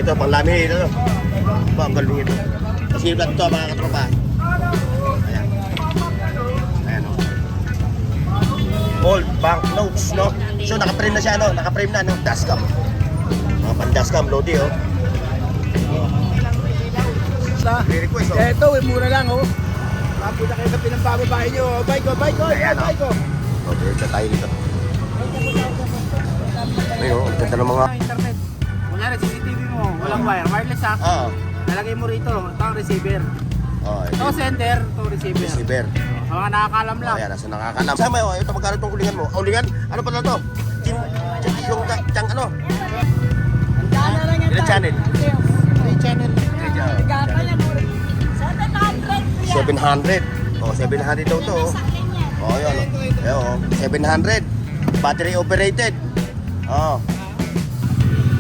Ito, pang lamin ito. Ito, ang galing ito. Kasi yung ito, mga katropa. Ayan. Ayan, o. Old banknotes, no? So, naka-frame na siya, no? Naka-frame na, no? Dashcam. Mga pan-dashcam, Lodi, oh. Re-request, oh. Ito, mura lang, oh. Mapunta kayo sa pinambababae nyo. Bye ko. Ayan, oh. Okay, na tayo dito. Ayun, ang ganda ng mga... Internet. Kunyari, CCTV mo, walang wire. Wireless, ha? Oo. Nalagay mo rito, ito ang receiver. Oh, Ito sender, ito receiver. receiver. Mga nakakalam lang. Ayan, nasa nakakalam. Sama yun, ito magkano itong ulingan mo? Ulingan? Ano pala to? Yung ano? Ilan channel? 3 channel. 700. Oh, 700 daw to. Oh, yun. Oh, 700. Battery operated. Oh.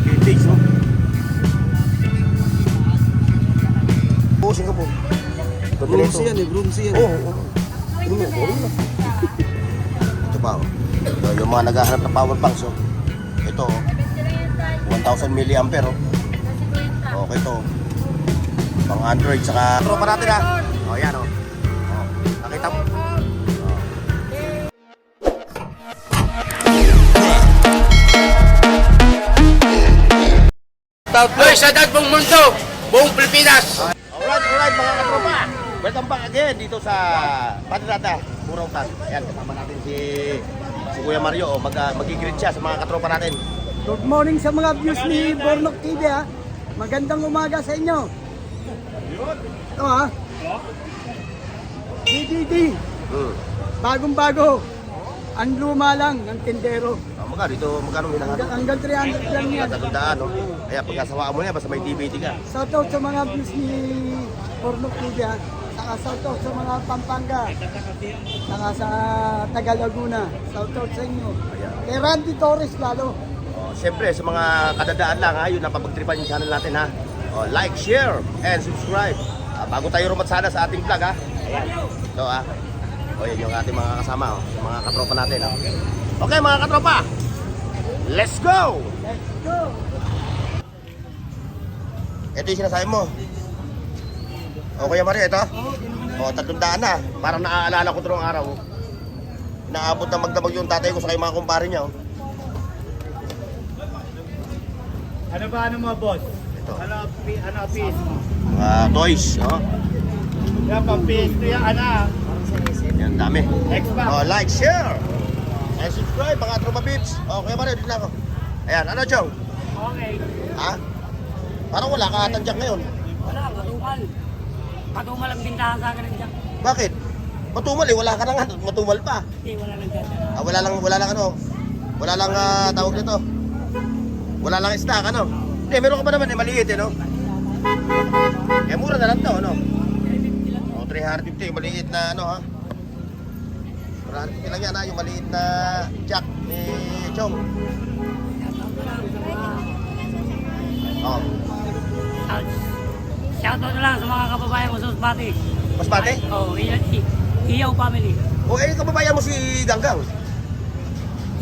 Vintage, oh. Pusing ka po. Bronze yan, bronze yan. Oo. Ito pa, oh. Ito, yung mga naghahanap ng power banks, oh. Ito, oh. 1,000 mAh, oh. Okay to. Pang Android, saka tropa natin, ha. Oh, yan, oh. Oh. Nakita mo? Hoy, sa dad buong mundo, buong Pilipinas. Alright mga katropa. Welcome back again dito sa Patirata, Burautan. Ayan, kasama natin si Kuya Mario. Mag-greet siya sa mga katropa natin. Good morning sa mga views ni Bornok TV, ha. Magandang umaga sa inyo. Ito, ha. DDD. Bagong-bago. Ang luma lang ng tindero. Magkano hinahanap? Hanggang 300 lang yan. Tatandaan, no? Kaya pagkasawaan mo niya, basta may DVD ka. Shoutout sa mga views ni Bornok TV, ha. Saka shoutout sa mga Pampanga. Saka sa Tagalaguna. Shoutout sa inyo. Kay Randy Torres lalo. Oh, siyempre, sa mga kadadaan lang, ha, yun, napapagtripan yung channel natin, ha. Oh, like, share, and subscribe. Bago tayo rumatsada sa ating vlog, ha. Ito, ha. O, yan yung ating mga kasama, oh, yung mga katropa natin, ha. Okay, mga katropa. Let's go! Let's go! Ito yung sinasabi mo. O, Kuya Mario, ito? O, 300 na. Parang naaalala ko ito noong araw. Naabot na magdamag yung tatay ko sa mga kumpare niya, oh. Ano ba mo, boss? Ito. Ano piece? Mga toys, oh. Yan, pang-piece. Ito yan, Yan, dami. Xbox. Oh, like, share, and subscribe, mga tropa pips. O, Kuya Mario, dito na ako. Ayan, ano, Chong? Okay. Ha? Parang wala ka atandyak ngayon. Wala, matumal. Matumal ang bintahan sa akin dyan. Bakit? Matumal eh, wala ka na nga, matumal pa. Hindi, wala nang ganda. Wala lang ano, wala lang tawag nito. Wala lang stock, ano? Hindi, meron ka pa naman eh, maliit eh, no? Eh, mura na lang to, ano? O, 350, yung maliit na ano, ha? 350 lang yan, ha? Yung maliit na jack ni Chong. Oh. Shoutout na lang sa mga kababayan ko sa Masbate. Masbate? Oo, Iyaw family. O, eh, kababayan mo si Ganggang.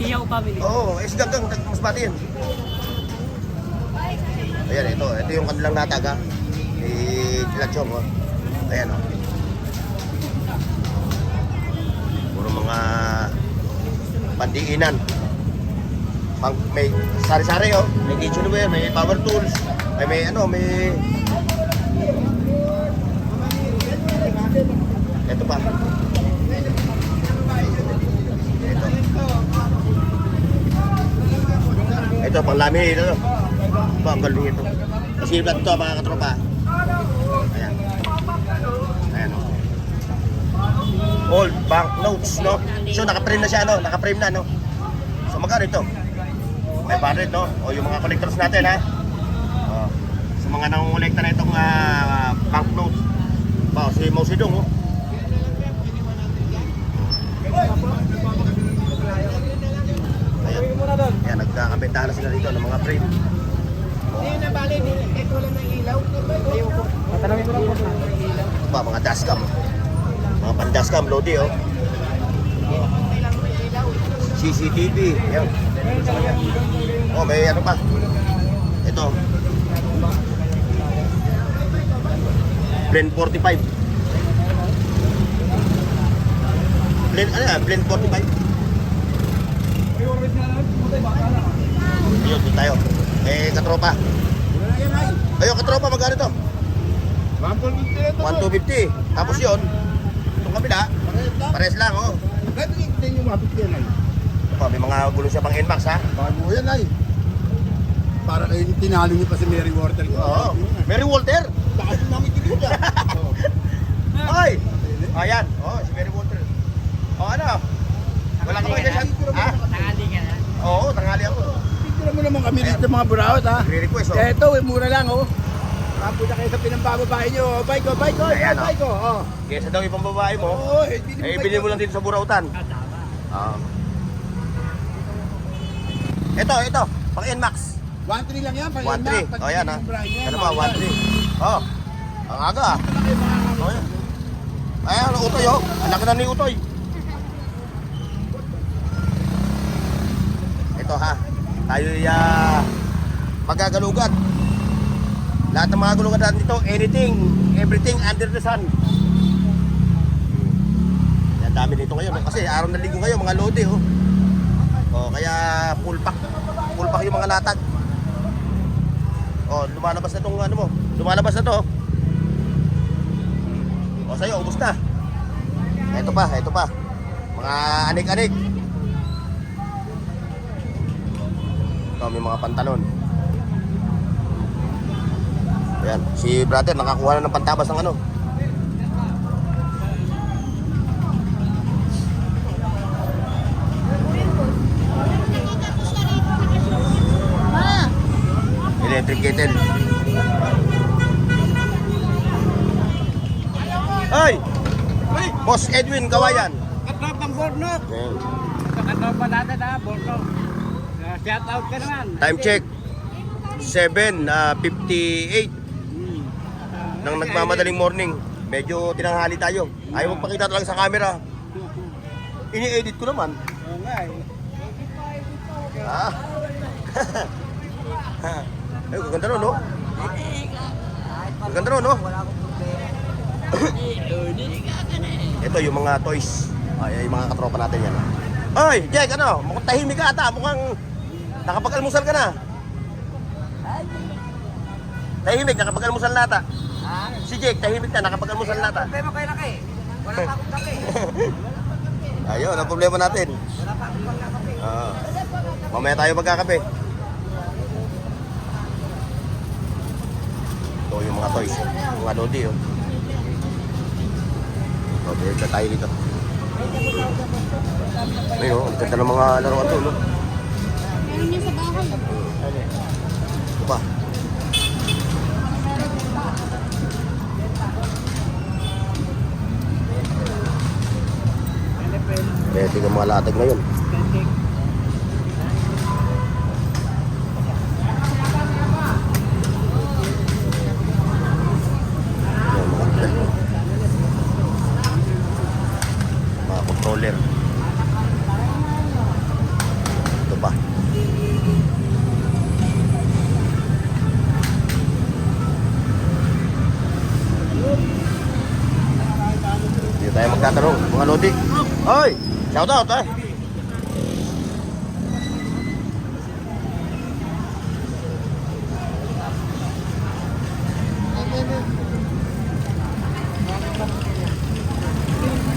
Iyaw family. Oo, si Ganggang, Masbate yan. Ayan, ito yung kanilang natag, ha? Sila Chong, oh. Ayan, oh. Puro mga pandiinan. May sari-sari, oh. May kitchenware, may power tools, may ito pa. Ito pang lamin ito. Ito, ang galing ito. Kasi ito, mga katropa. Ayan. Ayan, oh. Old banknotes, no? So, naka-frame na siya, no? Naka-frame na, no? So, magkano ito? 500, no? O, yung mga collectors natin, ha? O, sa mga nangungulekta na itong banknotes. O, si Mau Sidong, oh. Ayan. Ayan, nagkakabentahan na sila dito ng mga frame. Hindi na bali, ito lang ng ilaw. Ayoko. Matanawin ko lang po sa ilaw. Ito pa, mga dashcam. Mga pan-dashcam, Lodi, oh. CCTV. Ayan. Oh, may ano pa. Ito. Blend 45. Blend, ano yan? Blend 45. Ayun, doon tayo. Eh, katropa. Ayun, katropa, magkano to? 1,250. Tapos yun, itong kabila, pares lang, oh. Bakit hindi nyo mabit yan ay? Ito, may mga gulong siya pang NMAX, ha? Bago yan ay. Para kayo tinalo nyo pa si Mary Water. Oo. Mary Walter. Bakit yung namin tigil dyan? Ay! Ayan, oh, si Mary Walter. Oh, ano? Wala ka ba dyan? Ha? Tangali ka na. Oo, tanghali ako. Tigil mo naman kami rito mga burawat ha. Re-request, oh. Eto, mura lang oh. Kapunta kayo sa pinambababae nyo. Bike ko, bike ko, Ayan, oh. bike ko. Oh. Kesa daw ibang babae mo, Oo, eh, bilhin mo lang dito sa Burautan. Oo. Ito, pang NMAX. 1.3 lang yan. 1.3. Oh, yan, ha. Ano ba, 1.3. Oh, ang aga, ah. Oh, yan. Ayan, Utoy, oh. Ang laki na ni Utoy. Ito, ha. Tayo'y magagalugan. Lahat ng mga gulungan natin dito, everything under the sun. Yan, dami dito ngayon, oh. Kasi araw na linggo ngayon, mga lodi, oh. Oh, kaya full pack yung mga latag. Oh, lumalabas na tong ano mo. Lumalabas na to. O sa'yo, ubos na. Ito pa. Mga anik-anik. Ito, may mga pantalon. Ayan, si brother nakakuha na ng pantabas ng ano. Electric kettle. Ay! Boss Edwin Kawayan. Katrop ng Bornok. Ayan. Katrop pa natin ha, Bornok. Shout out ka naman. Time check 7:58 ng nagmamadaling morning. Medyo tinanghali tayo. Ayaw magpakita talaga sa camera. Ini-edit ko naman. Oo nga eh. Ah. Ay, gaganda nun, no? Gaganda nun, no? Ito yung mga toys. Ay, yung mga katropa natin yan. Ay, Jake, ano? Mukhang tahimik ka ata. Mukhang nakapag-almusal ka na. Tahimik, nakapag-almusal na ata. Si Jake, tahimik na, nakapag-almusal na ata. Problema kayo laki. Wala pa akong kape. Ayun, ang problema natin. Wala pa akong pagkakape. Mamaya tayo magkakape. Ito yung mga toys. Mga lodi, oh. So, direct tayo dito. Ayun, oh, ang ganda ng mga laruan to, no? Meron niya sa bahay. Ito pa. Kaya tingnan mga latag ngayon. Mga controller. Ito pa. Hindi tayo magtatanong, mga lodi. Hoy! Shout out, eh!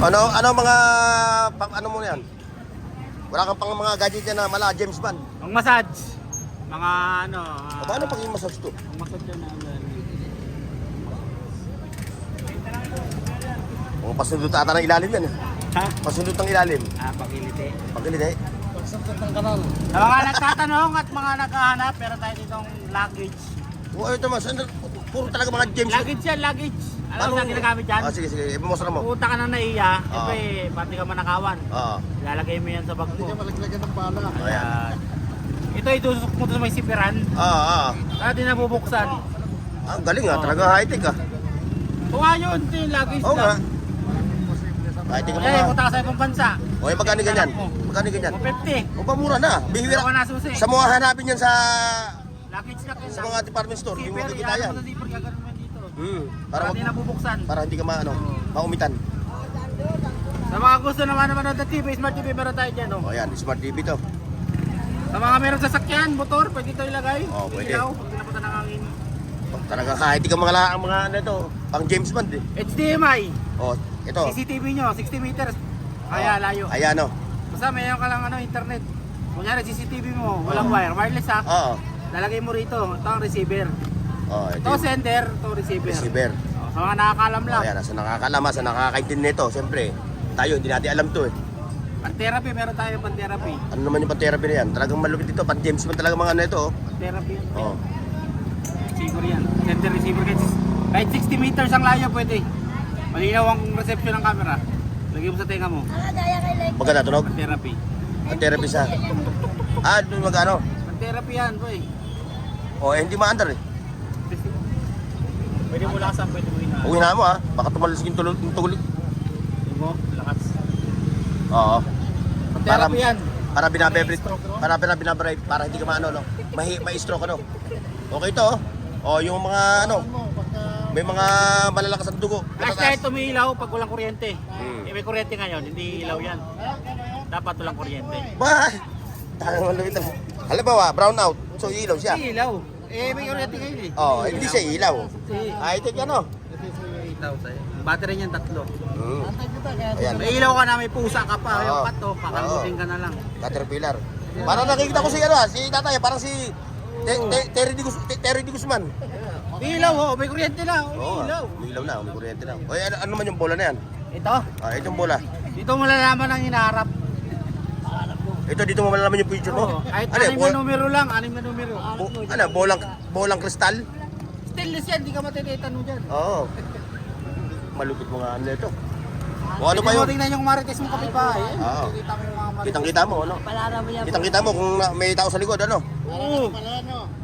Ano mga ano mo yan? Wala kang pang mga gadget yan na mala James Bond. Ang massage. Mga ano. O paano pag yung massage to? Ang massage yan na. O pasundot ata ng ilalim yan. Ha? Pasundot ng ilalim. Pagiliti. Pagkalit eh. Sa mga nagtatanong at mga naghahanap, pero tayo ditong luggage. O ito mas, puro talaga mga James Bond. Luggage yan, luggage. Alam mo saan ginagamit dyan? Ah, sige, ipamusra mo. Pupunta ka na naiya, siyempre, pati ka manakawan. Oo. Ilalagay mo yan sa bag mo. Malaglagan ng bala. Ayan. Ito itusok mo sa may sipiran. Ah. Di nabubuksan. Ang galing ah, talaga high-tech ah. O nga yun, ito yung luggage Oo nga. lang. High-tech ka Eh, mga. punta ka sa ibang bansa. O eh, magkano ganyan? Magkano ganyan? 150. O pa mura na. Bihira. Ako na susi. Sa mga hanapin yan sa Luggage lang yun. mga department store, hindi mo Zipper, makikita yan. mo sa zipper, gagawin mo dito. Para, Para di nabubuksan. para hindi ka maumitan. Sa mga gusto naman ng TV, Smart TV meron tayo dyan. Oh. O yan, Smart TV to. Sa mga meron sasakyan, motor, pwede ito ilagay. Oh, pwede. Ilaw, pag pinapunta ng hangin. Talaga kahit di ka mga ano ito, pang James Bond eh. HDMI, O, ito. CCTV nyo, 60 meters. Kaya layo. Ayan o. Basta mayroon ka lang internet. Kunyari CCTV mo, walang wire, wireless ha. Oo. Lalagay mo rito, ito ang receiver. O, ito Ito yung sender, ito receiver. receiver. Sa mga nakakalam lang. O, yan, sa nakakalaman, sa nakakaintindi nito, siyempre, tayo, hindi natin alam to eh. Pan-therapy, meron tayo pan-therapy. Ano naman yung pan-therapy na yan? Talagang malupit ito, pang James Bond talaga mga ano ito. Pan-therapy yan. O. Receiver yan. Sender receiver kahit 60 meters ang layo pwede. Malinaw ang reception ng camera. Lagay mo sa tenga mo. Maganda tunog? Pan-therapy. Pan-therapy sa... doon magano? Pan-therapy yan, boy. O, hindi maandar eh. Pwede mo lakasan, pwede mo ina. Uwi na mo ha, baka tumalas yung tuloy. Pwede mo, lakas. Oo. Pan-therapy yan. Para binabebrate, para binabrate, para hindi ka maano, no? May-stroke ano. Okay to, oh. O, yung mga ano, may mga malalakas ang dugo. Flashlight umiilaw pag walang kuryente. Hmm. Eh, may kuryente ngayon, hindi ilaw yan. Dapat walang kuryente. Ba? Tangang malupit na. Halimbawa, brown out. So, ilaw siya. Hindi ilaw. Eh, may kuryente ngayon eh. Oh, hindi siya ilaw. High-tech ano? Ilaw sa'yo. Battery niyan 3. Ayan, May ilaw ka na, may pusa ka pa. Oo. Yung pato, kakalbutin ka na lang. Caterpillar. Parang nakikita ko si ano, si tatay, parang si Terry Di Guzman. May ilaw ho, may kuryente na. Oo, May ilaw. may ilaw na, may kuryente na. O, ano naman yung bola na yan? Ito, Itong bola. dito mo malalaman ang hinaharap. Ito, dito mo malalaman yung picture mo. Oo, kahit Ano, 6 na numero lang, 6 na numero. bolang kristal? Stainless yan, di ka matititan mo dyan. Oo. Malupit mo nga ano ito. O ano pa Pwede mo yun? tingnan yung marites mo kapitbahay. Eh. Oo. Kita mo yung mga marites. Kitang-kita mo, ano? Kitang-kita mo kung may tao sa likod, ano? Oo.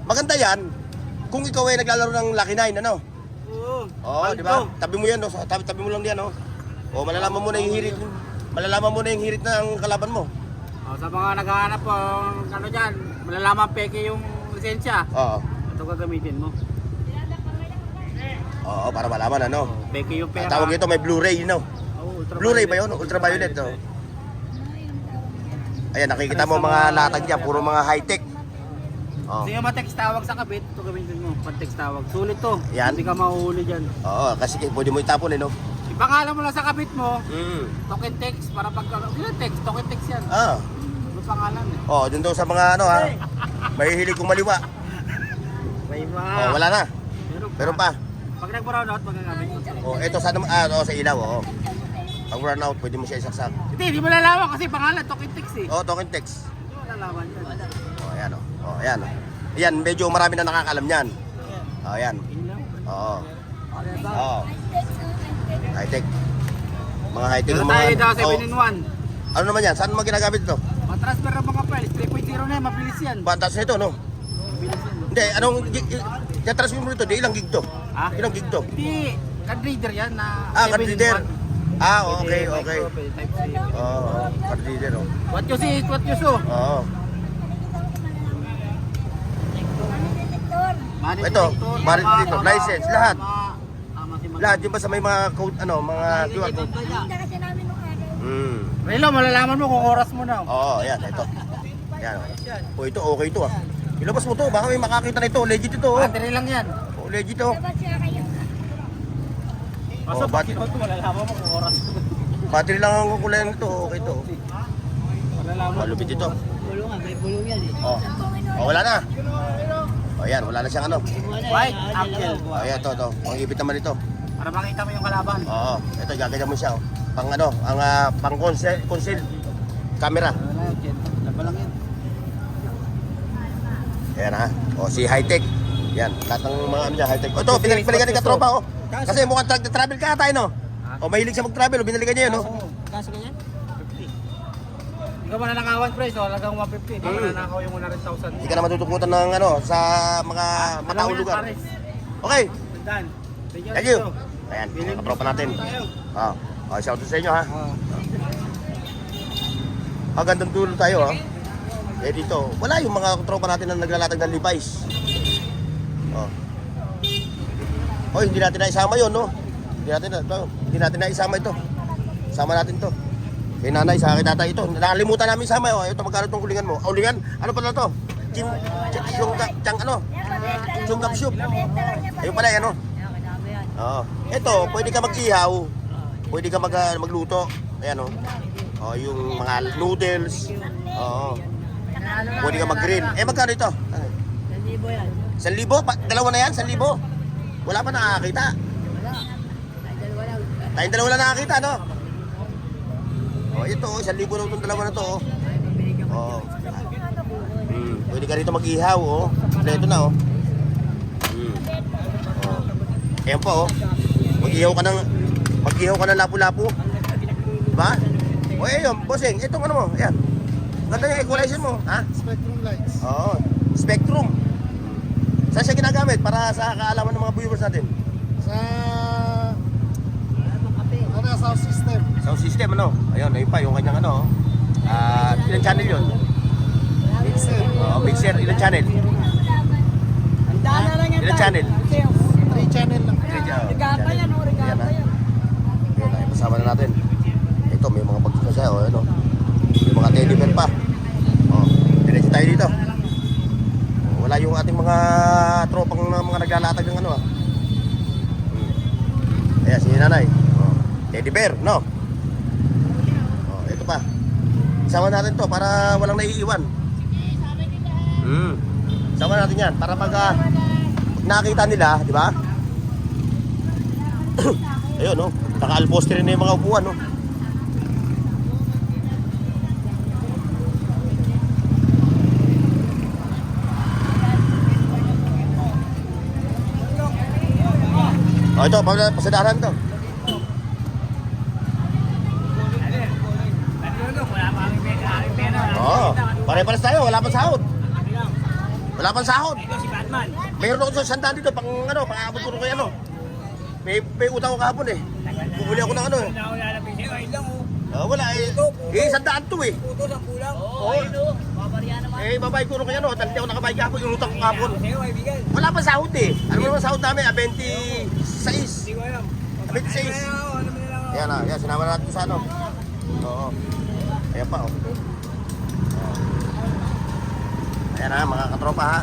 Maganda yan. Kung ikaw ay naglalaro ng Lucky 9, ano? Oo. Oo, di ba? Tabi mo yan, no? Tabi mo lang diyan, no? O, malalaman mo na yung hirit. Malalaman mo na yung hirit ng kalaban mo. Sa mga naghahanap po, ano dyan, malalaman peke yung lisensya. Oo. Ito gagamitin mo. Oo, para malaman, ano? Peke yung pera. Tawag ito, may Blu-ray, no? Oo, Blu-ray ba yun? Ultraviolet, no? Ayan, nakikita mo mga latag dyan, puro mga high-tech. Oo. Kasi yung ma-text tawag sa kabit, ito gamitin mo, pan-text tawag. Sulit to, Yan. hindi ka mahuhuli dyan. Oo, kasi pwede mo itapon, eh, no? Ipangalan mo lang sa kabit mo, Mm. token text, para pag, ilan text, token text yan. Ah. May pangalan eh. Oh, dun daw sa mga ano ha. Mahihilig kong maliwa. May mga, Oh, wala na. Meron pa. Pag nag-brown out, magagamit mo. Oh, ito sa sa ilaw, oh. Pag run out, pwede mo siya isaksak. Hindi mo lalaman kasi pangalan, token text eh. Oh, token text. Hindi mo lalaman yan. Oh, ayan oh. Oh, ayan oh. Ayan, medyo marami na nakakaalam niyan. Oh, ayan. Ilaw. Oo. Oh. High-tech. Mga high-tech Meron ng mga... tayo daw Oh, 7-in-1. ano naman yan? Saan mo ginagamit ito? Matransfer ng mga files, 3.0 na yan, mabilis yan. Bantas nito, no? Mabilis yan. Hindi, anong... Transfer mo nito, di ilang gig to? Ha? Ilang gig to? Hindi, card reader yan na Card 7-in-1. reader. Ah, Pwede okay, micro, okay. pwede type C. Oo, card reader, oh. What you see is what you saw. Oo. Money Ito, detector, money tama, detector, tama, license, lahat. Tama si Mag- Lahat yung ba sa may mga code, ano, mga QR code? Hmm. Relo, malalaman mo kung oras mo na. Oo, yan, ito. Yan. O, ito, okay ito ah. Ilabas mo to, baka may makakita na ito. Legit ito, oh. Battery lang yan. Oh, legit oh. Basta Oh, pag battery. ito, malalaman mo kung oras mo. Battery lang ang kulay nito, okay ito. Malalaman mo. Malupit ito. Bulungan, may bulong yan eh. Oh. Oh, wala na. Oh, yan, wala na siyang ano. White, apple. Oh, yan, ito. Ang ibit naman ito. Para makita mo yung kalaban. Oo, ito, gagawin mo siya, oh. Pang ano, ang pang conceal camera. Wala yan, laba lang yan. Ayan ha. O, si high-tech. Yan, lahat ng mga ano niya, high-tech. O, ito, binalikan ni Katropa, oh. Kasi mukhang travel ka tayo, no? O, mahilig siya mag-travel, o, binalikan niya yun, no? Kaso ganyan? 50. Hindi ka mananakawan price, halagang 150. Hindi ka mananakaw yung 100,000. Hindi ka na matutukutan ng ano, sa mga mataong lugar. Okay, Dan. thank you. Ayan, mga katropa natin. Shout out sa inyo, ha? Gandang dulo tayo, ha? Eh, dito, wala yung mga katropa natin na naglalatag ng Levi's. Oh. Oy, hindi natin naisama yun, no? Hindi natin naisama ito. Sama natin to. Kay nanay, sa akin tatay ito. Nakalimutan namin isama. Oh, ito, magkano itong ulingan mo? Ulingan? Ano pala to? Chunggap soup. Ayun pala, yan, no? Oo. Ito, pwede ka mag-ihaw. Pwede ka magluto. Ayan, no? Oh, yung mga noodles. Oo. Pwede ka mag-grill. Magkano ito? 1,000? Dalawa na yan? 1,000? Wala pa nakakita. Tayong dalawa lang nakakita, no? Oh, ito, 1,000 lang itong dalawa na to, oh. Oh. Pwede ka rito mag-ihaw, oh. Ito na, oh. Oh. Ayan po, oh. Mag-ihaw ka ng lapu-lapu. Diba? O, ayun, bossing, itong ano mo, ayan. Ganda yung equalizer mo, ha? Spectrum lights. Oo, Spectrum. Saan siya ginagamit para sa kaalaman ng mga viewers natin? Sa... Ano, sound system. Sound system, ano? Ayun, ayun pa, yung kanyang ano. Ilang channel yun? Mixer. Oo, mixer, ilang channel? Handa na lang yan. Ilang channel? 3 channel lang. Regata yan, oh. Regata yan. Ayun, ay, pasama na natin. Ito, may mga bagay na siya, oh, ano? May mga teddy bear pa. Oh, diretso tayo dito. Oh, wala yung ating mga tropang mga naglalatag ng ano, ah. Ayan, si nanay. Oh, teddy bear, no? Oh, ito pa. Isama natin to para walang naiiwan. Isama natin yan para pag nakita nila, di ba? Ayun, no? Naka-alposter na yung mga upuan, no? Oh, ito, pasadaran to. Oo, pare-pares tayo, wala pang sahod. Wala pang sahod. Mayroon ako sa sandaan dito, pang ano, pang-abot ko kay ano. May utang ko kahapon eh. Bumuli ako ng ano eh. Wala eh. Sandaan to eh. Babayad ko kay ano, hindi ako nakabayad kahapon yung utang ko kahapon. Wala pang sahod eh. Ano naman sahod namin? 26. 26. Ayan na, yan, sinama natin sa ano. Oo. Ayan pa, oh. Ayan na, mga katropa, ha.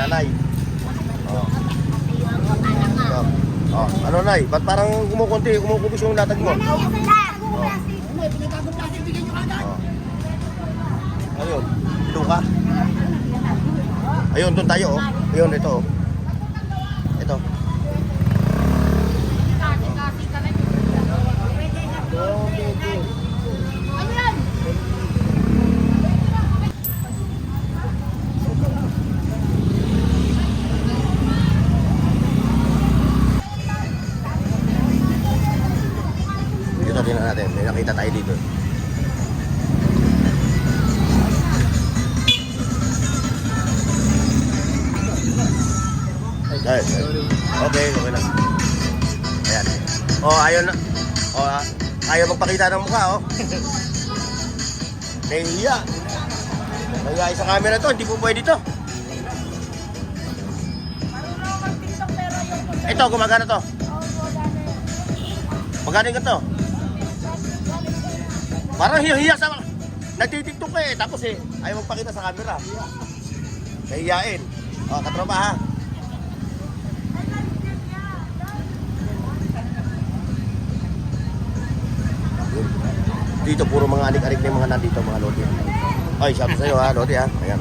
Nanay. Oh. Oh, ano, Nay? Ba't parang kumukubis yung latag mo? Oh. Ayun, luka. Ayun, doon tayo, oh. Ayun, ito, oh. Ito. Dito tingnan natin, may nakita tayo dito. Guys, okay na. Ayan. Oh, ayaw na. Oh, ayaw magpakita ng mukha, oh. Nahihiya. Nahihiya sa camera to, hindi po pwede to. Ito, gumagana to. Magaling ka to. Parang hiya sa nagtitiktok ka eh, tapos eh, ayaw magpakita sa camera. Nahihiyain. Oh, katropa, ha. Dito puro mga anik-anik na yung mga nandito, mga lodi. Ay, sabi sa'yo, ha, lodi, ha. Ayan.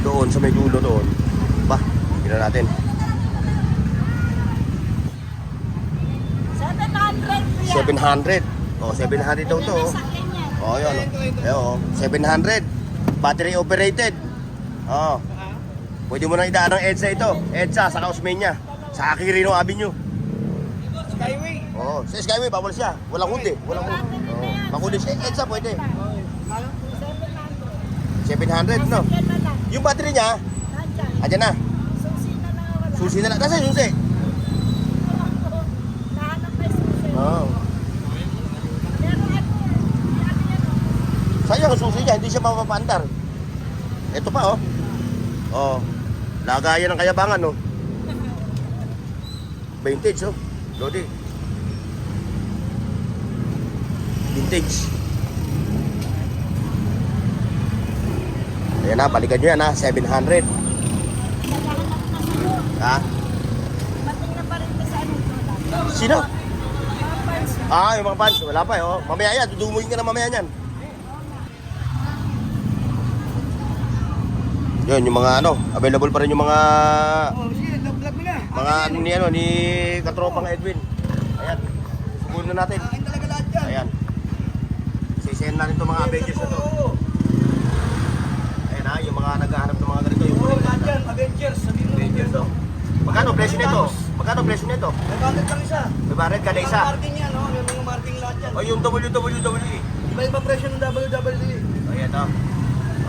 Doon, sa may dulo doon. Ba, tignan natin. 700. Oh, 700 daw to. Oh, yun. Oh, 700. Battery operated. Oh. Pwede mo na idaan ng EDSA ito. EDSA sa Osmeña. Sa Aquirino Avenue. Skyway. Oh, sa Skyway, bawal siya. Walang hundi. Walang hundi. Oh, makundi siya. EDSA pwede. 700, no? Yung battery niya, andyan na. Susi na lang. Nasaan yung susi? Oh. Sayang ang susi niya, hindi siya mapapandar. Ito pa, oh. Oh. Lagayan ng kayabangan, no? Vintage, oh. Lodi. Vintage. Ayan na, balikan nyo yan ha, 700. Ha? Matingnan pa rin ka sa ano. Sino? Ah, yung mga fans, wala pa eh, oh. Mamaya yan, dudumuhin ka na mamaya yan. Yun, yung mga ano, available pa rin yung mga ano ni katropang Edwin. Ayan. Subuhin na natin. Ayan. Sisend natin itong mga Avengers na to. Ayan ha, yung mga naghahanap ng mga ganito. Yung Avengers. Avengers to. Magkano presyo nito? Magkano presyo nito? May bakit lang isa. May barret kada isa. Marting yan, no? May mga marting lahat yan. O yung WWE. Iba-iba presyo ng WWE. Ayan o.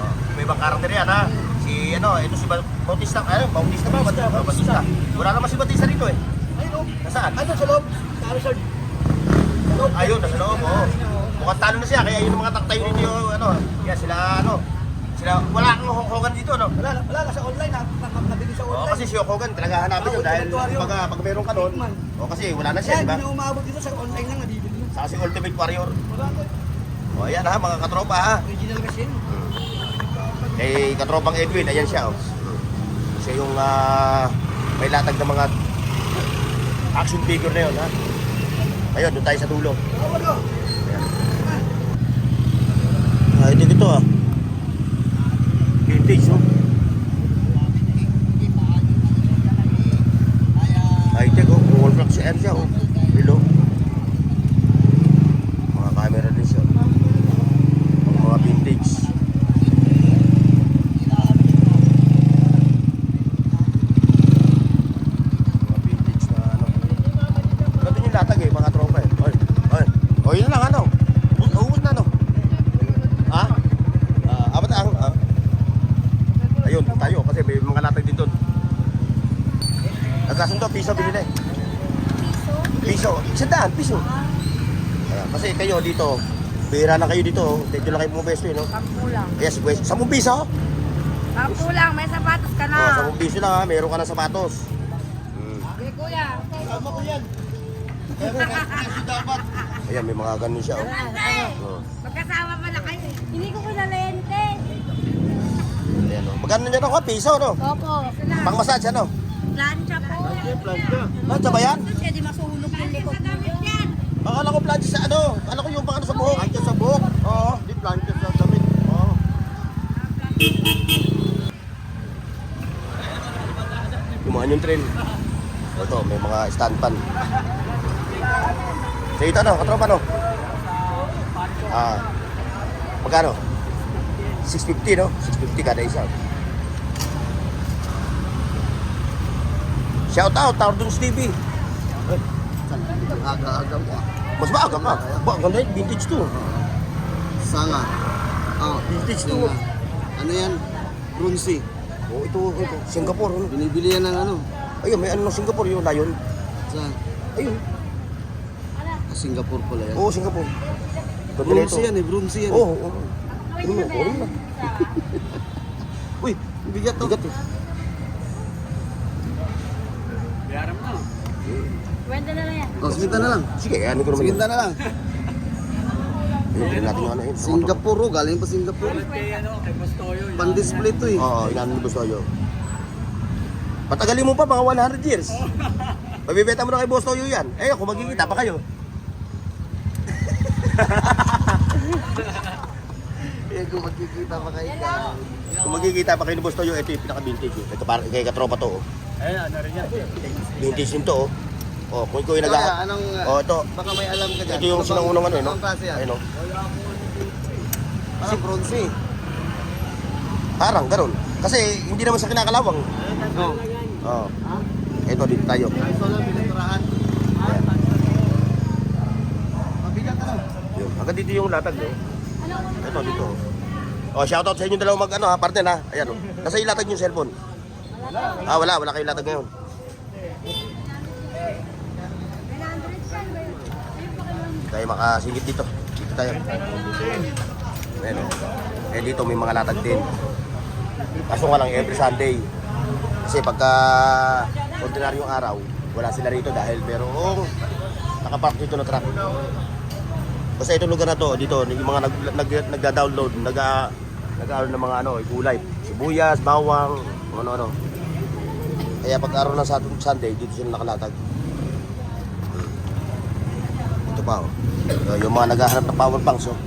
Oh, may ibang karakter yan ha. Si ano, ito si Bautista. Ano, Bautista ba? Bautista. Wala naman si Bautista rito eh. Ayun, oh. Nasaan? Ano sa loob? Sa Rizal. Ayun, nasa loob, oh. Mukhang talo na siya, kaya yun ang mga taktayo dito yung ano. Yan, sila ano. Sila, wala kang Hogan dito, no? Wala na sa online, nabili sa Oo, online. kasi si Hogan talaga hanapin yun dahil pag meron ka doon. O kasi wala na siya, Kaya di ba? hindi na umabot dito sa online lang, nabibili na. Saka si Ultimate Warrior. Wala na. O ayan ha, mga katropa ha. Original kasi. Kay katropang Edwin, ayan siya, oh. Siya yung may latag ng mga action figure na yun, ha? Ayun, doon tayo sa dulo. Ayan. Hindi ito, ah. Vintage, no? High-tech, oh. Wall clock siya, siya, oh. Below. Mga camera din siya. Mga vintage. Latag eh, mga tropa eh. Oy, yun lang ano. Uubos na no. Ha? Abot ang ayun, tayo kasi may mga latag dito. Nagkasundo piso binili. Piso? Piso. Kasi kayo dito, bihira na kayo dito. Dito lang kayo pumabesto eh, no? 10 lang. Yes, 10 piso? 10 lang, may sapatos ka na. 10 piso lang ha, meron ka ng sapatos. Okay, kuya. Ayan, may mga ganun siya. Oh. Magkasama pala kayo. Hindi ko pinalente. Ayan, oh. Magkano niya ako? Piso, no? Opo. Pang massage, ano? Plancha po. Plancha ba yan? Kasi di masunog yung likod mo. Akala ko plancha sa ano? Akala ko yung pang ano sa buhok. Plancha sa buhok? Oo. Di plancha sa damit. Oo. Gumaan yung train. Ito, may mga stand pan. So ito ano, katropa no? Magkano? 650 no? 650 kada isa. Shout out, Tardons TV. Aga-aga mo. Mas maaga ka. Ba, ganda yun, vintage to. Sanga. Vintage to. Sanga. Ano yan? Brunsi. Oh, ito, Singapore. Ano? Binibili yan ng ano? Ayun, may ano ng Singapore, yung lion. Sa Ayun. Singapore pala yan. Oo, Singapore. Brunsi yan eh, Brunsi yan. Oo, oo. Ano mo, oo na. Uy, bigat to. Bigat eh. Biyaran mo na. Kwenta na lang yan. Oh, siginta na lang. Sige, ano ko naman yun. Siginta na lang. Ayun, tingnan natin yung ano yun. Singapore, oh, galing pa Singapore. Kay Bastoyo. Pan-display to eh. Oo, inaano ni Boss Toyo. Patagalin mo pa, mga 100 years. Mabibenta mo na kay Boss Toyo yan. Eh, kung magkikita pa kayo. Eh, kung magkikita pa kayo. Kung magkikita pa kayo ni Boss Toyo, ito yung pinaka-vintage. Kay katropa to. Oh. Ayun, ano rin yan. Vintage yun to. Oh, kung ikaw yung Kaya, anong, Oh, ito. baka may alam ka dyan. Ito yung sinungunang ano, eh, no? Anong klase yan? Ayun, no? Parang bronze. Parang, ganun. Kasi hindi naman sa kinakalawang. Oh. Oo. Ito, dito tayo. Ito lang, pinaturahan. Mabigat na lang. Yun. Hanggang dito yung latag, no? Ito, dito. Oh, shoutout sa inyo dalawang mag, ano, ha, partner, ha? Ayan, oh. Nasa ilatag yung cellphone. Wala kayong latag ngayon. Tayo makasingit dito. Dito tayo. Ayan, oh. Eh, dito may mga latag din. Kaso nga lang, every Sunday, Kasi pagka ordinaryong araw, wala sila rito dahil merong nakapark dito na truck. Basta itong lugar na to, dito, yung mga nagda-download, nag-aaral ng mga gulay, sibuyas, bawang, ano-ano. Kaya pag araw ng Sunday, dito sila nakalatag. Ito pa, oh. Yung mga naghahanap ng power banks, oh.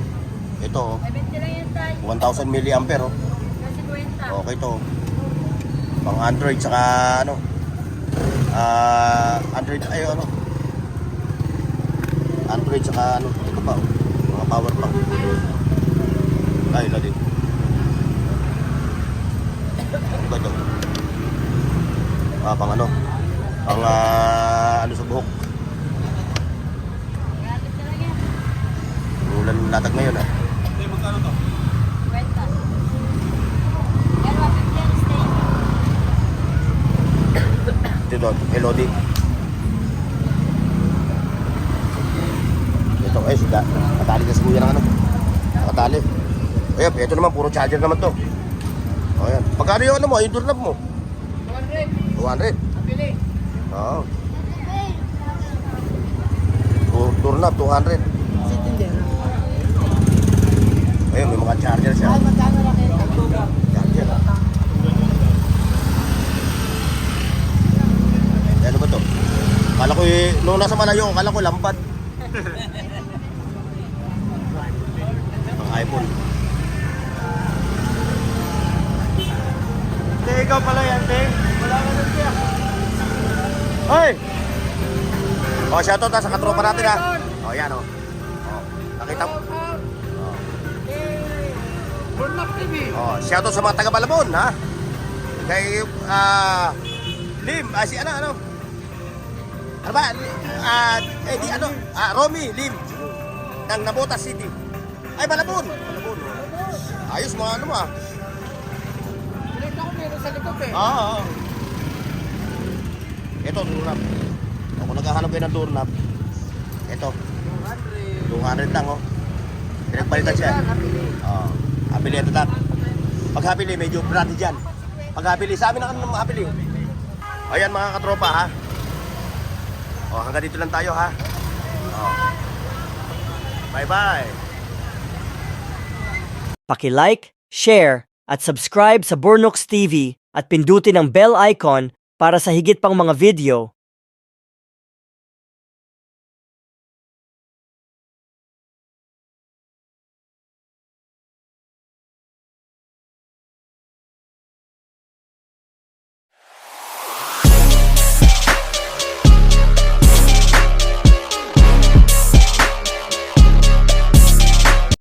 Ito, oh. 70 lang yan tayo. 1,000 mAh, oh. Kasi 50. Okay to. Pang Android, saka Android, Android, saka ito pa, oh. Mga power bank. Ay, ila din. Ano ba ito? Pang sa buhok. Gratis na lang yan. Ulan latag ngayon, ah. 50. Yan, 150 yan, stay. Ito, LOD. Ito, siga. Nakatali na sa kuya ng Nakatali. Ayan, ito naman, puro charger naman to. O, yan. Pagkano yung yung doorknob mo? 200. Oo. Doorknob, 200. Ayun, may mga charger siya. Charger. Ano ba to? Kala ko nung nasa malayo, kala ko lambat. Ang iPhone. Hindi, ikaw pala yan, Dave. Wala ka nun siya. Hoy! O, shoutout sa katropa natin, ha. O, yan, o. Nakita mo? Burnap TV. O, shoutout sa mga taga-Balabon, ha. Kay, Lim, si ano ba? Romy, Lim. Ng Nabotas City. Ay, Balabon. Ayos, mga mo, ah. Ito ko meron sa likod eh. Oo. Ito, doorknob. Kung naghahanap kayo ng doorknob, ito. 200 lang, oh. Pinagbalitan siya. Oo. Habili ito lang. Pag habili, medyo brand dyan. Pag habili, sa amin na habili. Ayan mga katropa, ha. O, hanggang dito lang tayo, ha. O. Bye-bye. Paki-like, share, at subscribe sa Bornox TV at pindutin ang bell icon para sa higit pang mga video.